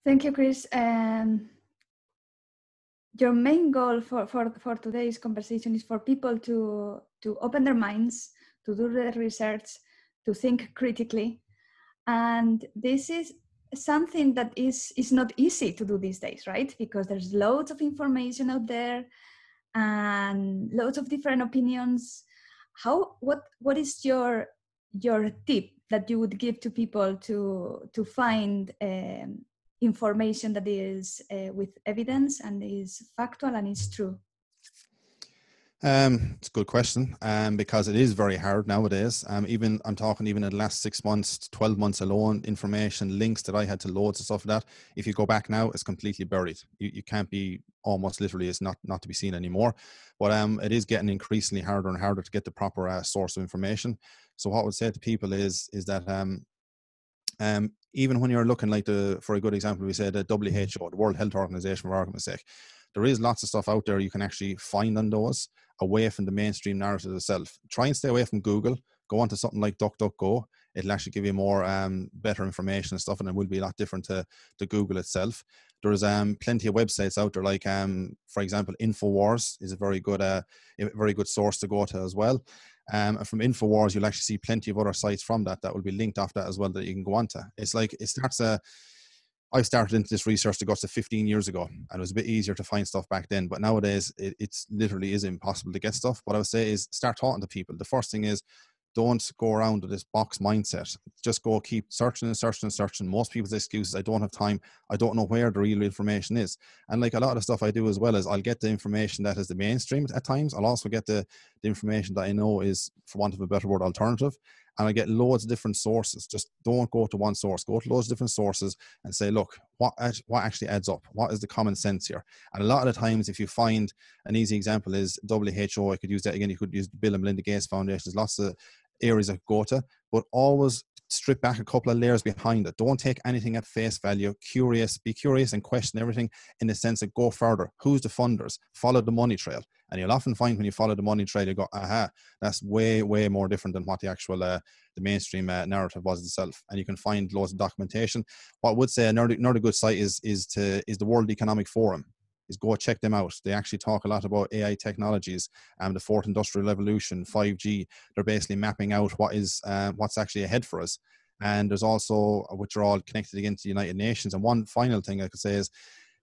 Thank you, Chris. Your main goal for today's conversation is for people to open their minds, to do the research, to think critically. And this is something that is not easy to do these days, right? Because there's loads of information out there and loads of different opinions. What is your tip that you would give to people to find information that is with evidence and is factual and is true? It's a good question, because it is very hard nowadays. Even I'm talking even in the last 6 months, 12 months alone, information, links that I had to loads of stuff like that. If you go back now, it's completely buried. You can't be, almost literally, it's not to be seen anymore. But it is getting increasingly harder and harder to get the proper source of information. So what I would say to people is that even when you're looking for a good example, we said the WHO, the World Health Organization, for argument's sake, there is lots of stuff out there you can actually find on those away from the mainstream narrative itself. Try and stay away from Google. Go on to something like DuckDuckGo. It'll actually give you more better information and stuff, and it will be a lot different to Google itself. There's plenty of websites out there, like for example, Infowars is a very good source to go to as well. And from Infowars, you'll actually see plenty of other sites from that will be linked off that as well that you can go on to. It's like I started into this research to go to 15 years ago, and it was a bit easier to find stuff back then. But nowadays, it's literally is impossible to get stuff. What I would say is start talking to people. The first thing is don't go around with this box mindset. Just go keep searching and searching and searching. Most people's excuses, I don't have time. I don't know where the real information is. And like a lot of the stuff I do as well is I'll get the information that is the mainstream at times. I'll also get the information that I know is, for want of a better word, alternative. And I get loads of different sources. Just don't go to one source. Go to loads of different sources and say, look, what actually adds up? What is the common sense here? And a lot of the times, if you find, an easy example is WHO. I could use that again. You could use the Bill and Melinda Gates Foundation. There's lots of areas I go to, but always strip back a couple of layers behind it. Don't take anything at face value. Be curious and question everything in the sense of go further. Who's the funders? Follow the money trail. And you'll often find when you follow the money trail, you go, aha, that's way, way more different than what the actual, the mainstream narrative was itself. And you can find loads of documentation. What I would say another good site is the World Economic Forum. Is go check them out. They actually talk a lot about AI technologies and the fourth industrial revolution, 5G. They're basically mapping out what's actually ahead for us. And there's also, which are all connected again to the United Nations. And one final thing I could say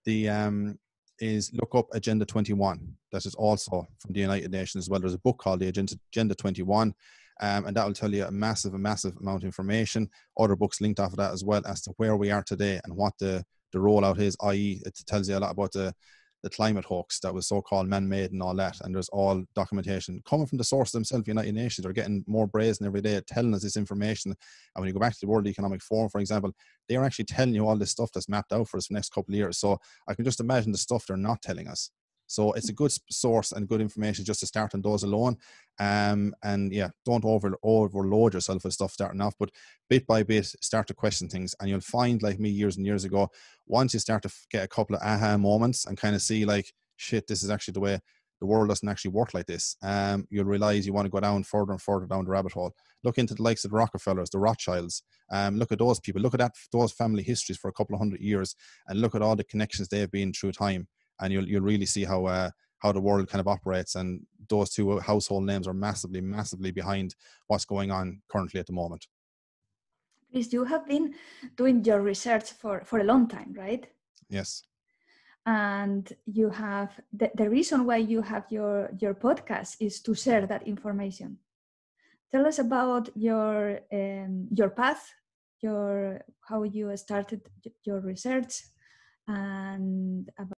is look up Agenda 21. That is also from the United Nations as well. There's a book called the Agenda 21. And that will tell you a massive amount of information. Other books linked off of that as well as to where we are today and what the rollout is, i.e. it tells you a lot about the climate hoax that was so-called man-made and all that. And there's all documentation coming from the source themselves. United Nations are getting more brazen every day telling us this information. And when you go back to the World Economic Forum, for example, they are actually telling you all this stuff that's mapped out for us for the next couple of years. So I can just imagine the stuff they're not telling us. So it's a good source and good information just to start on those alone. And yeah, don't overload yourself with stuff starting off, but bit by bit, start to question things. And you'll find, like me years and years ago, once you start to get a couple of aha moments and kind of see like, shit, this is actually the way the world doesn't actually work like this. You'll realize you want to go down further and further down the rabbit hole. Look into the likes of the Rockefellers, the Rothschilds. Look at those people. Look at those family histories for a couple of 100 years and look at all the connections they've been through time. And you'll really see how the world kind of operates. And those two household names are massively, massively behind what's going on currently at the moment. Chris, you have been doing your research for a long time, right? Yes. And you have the reason why you have your podcast is to share that information. Tell us about your path, how you started your research, and about